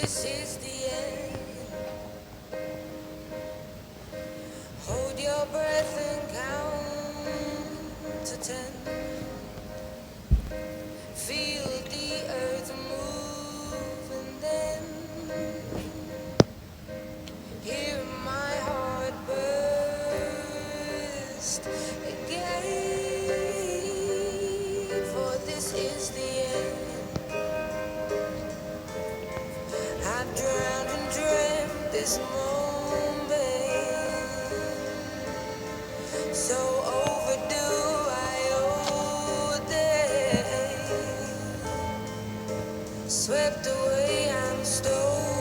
this is the end. Hold your breath and count to 10. Feel the earth move and then hear my heart burst again. For this is the end. I've drowned and dreamt this moment, so overdue I owe them. Swept away, I'm stolen.